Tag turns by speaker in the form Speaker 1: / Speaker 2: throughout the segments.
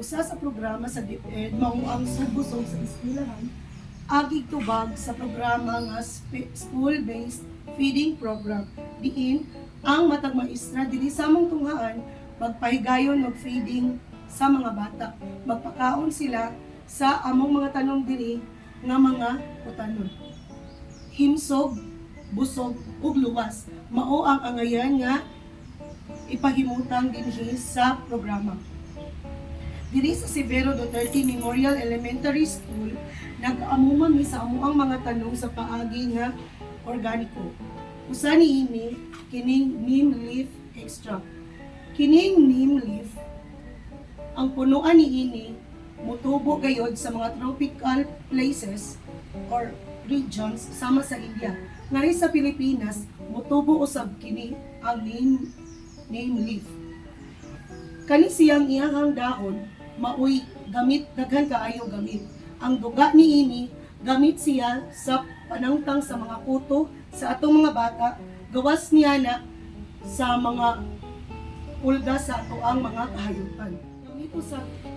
Speaker 1: usa sa programa sa DepEd mao ang sugbusog sa eskwelahan agig tubag sa programa nga school-based feeding program diin ang matag maestra dili samong tunghaan magpahigayon og feeding sa mga bata, magpakaon sila sa among mga tanom diri nga mga utanon. Himsog, busog ug luwas mao ang angayan nga ipahimutang dinhi sa programa. Diri sa Severo Duterte Memorial Elementary School, nag-amuman mi sa amuang mga tanong sa paagi nga organiko. Usa niini kining neem leaf extract. Kining neem leaf ang punuan niini mutubo gayod sa mga tropical places or regions sama sa India. Ngari sa Pilipinas, mutubo usab kini ang neem leaf. Kani siyang iyahang dahon maoy gamit daghan kaayo gamit. Ang duga niini gamit siya sa panangtang sa mga kuto sa atong mga bata, gawas niya na sa mga pulga sa atoang mga kahayupan. Gamit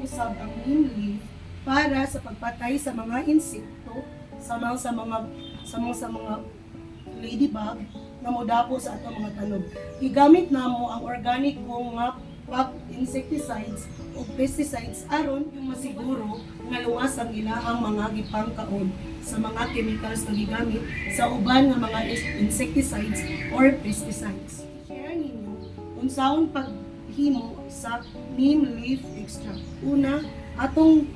Speaker 1: usab ang neem leaf para sa pagpatay sa mga insekto, sa mga ladybug na modapo sa atong mga tanom. Igamit namo ang organic nga insecticides o pesticides aron yung masiguro nga luwas ang ilahang mga gipangkaon sa mga chemicals na gigamit sa uban nga mga insecticides or pesticides. Share ninyo unsaon paghimo sa neem leaf extract. Una, atong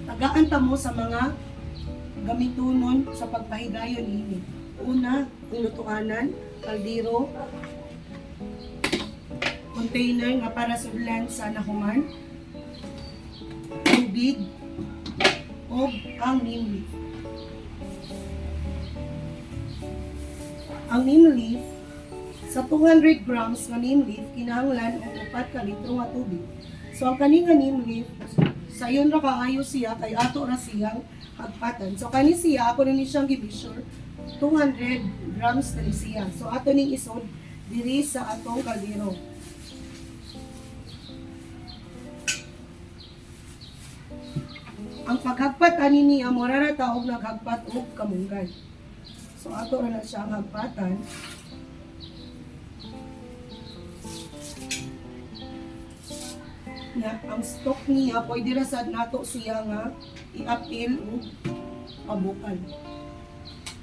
Speaker 1: tagaan ta mo sa mga gamitonon sa pagpahigayon ini. Una, lutuanan, kaldero, container nga para sudlan sa nahuman, tubig, o ang neem leaf. Ang neem leaf, sa 200 grams nga neem leaf, kinahanglan og 4 ka litro nga tubig. So ang kani nga neem leaf, sayon ra kaayo siya kay ato ra siyang hagpatan. So kani siya ako ni siyang gi-measure 200 grams diri siya. So ato ning isod diri sa atong kaldero. Ang paghagpat ani niya mo ra taog naghagpat og kamunggay. So ato ra na siya hagpatan. Ya, ang stock niya pwede ra sad nato siya nga i-apil og pabukan.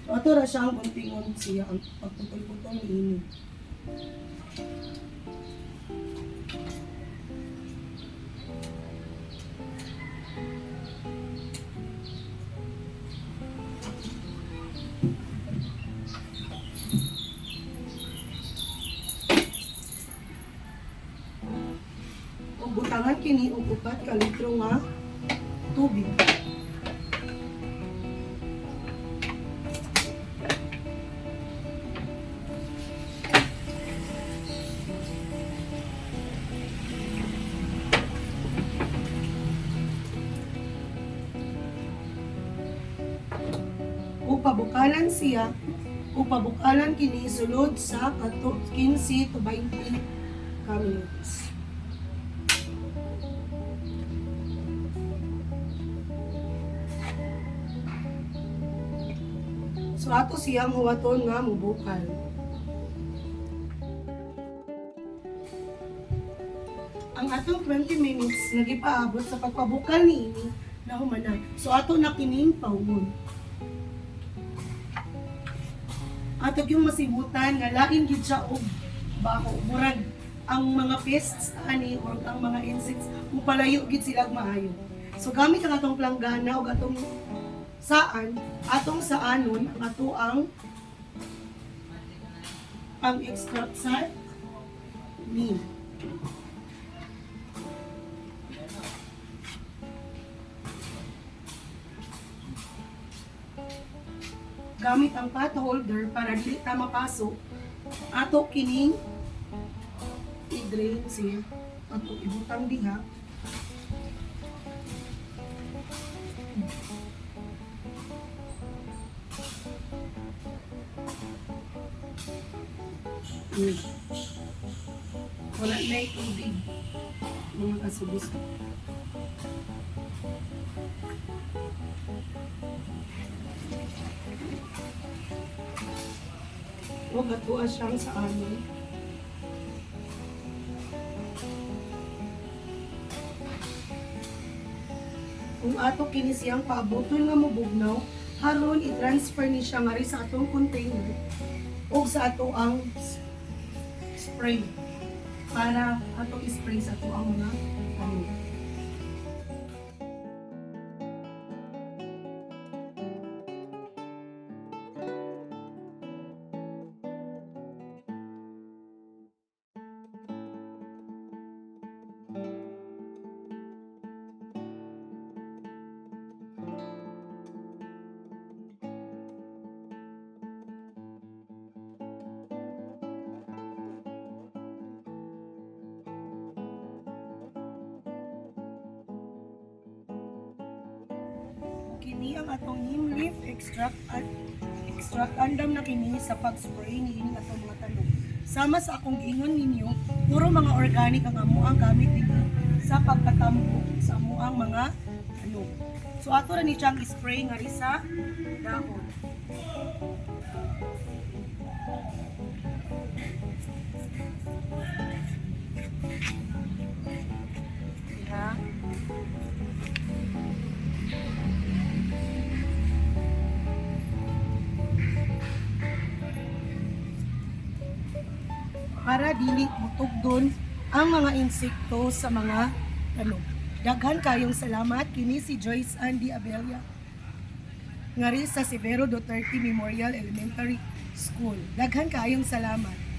Speaker 1: So ato ra siyang untingon siya ang pagputol-putol niini. Butangan kini og 4 ka litro nga tubig. Pabukalan siya o pabukalan kini sulod sa 15 to 20 minutes. So ato siyang huwaton nga mubukal. Ang atong 20 minutes nagipaabot sa pagpabukal niini na humanan. So ato na kining paugon. Ato yung masibutan nga lain gid siya og baho. Murag ang mga pests ani or ang mga insects mupalayo gid sila maayo. So gamit ang atong planggana og atong atong saanon ang ato ang extract sa neem. Gamit ang pot holder para dili ta mapasok, ato kining i-drain siya. Ato ibutang diha. Wala na tubig mga kasubos. Huwag atua siyang sa amin. Kung ato kini siyang paaboton nga mubugnaw, haron i-transfer ni siya nga rin sa atong container o sa ato ang spray para ato i-spray sa ato ang mga ano. Kini ang atong neem leaf extract at extract andam na kini sa pag-spray ni ini atong mga tanom. Sama sa akong giingon ninyo, puro mga organic ang amo ang gamit dito sa pagkatambo sa amo ang mga tanom. So ato ra ni siyang spray nga ri sa dahon. Yeah. Para dili mutugdon ang mga insekto sa mga tanom. Daghan kayong salamat. Kini si Joyce Andy Abella nga rin sa Severo Duterte Memorial Elementary School. Daghan kayong salamat.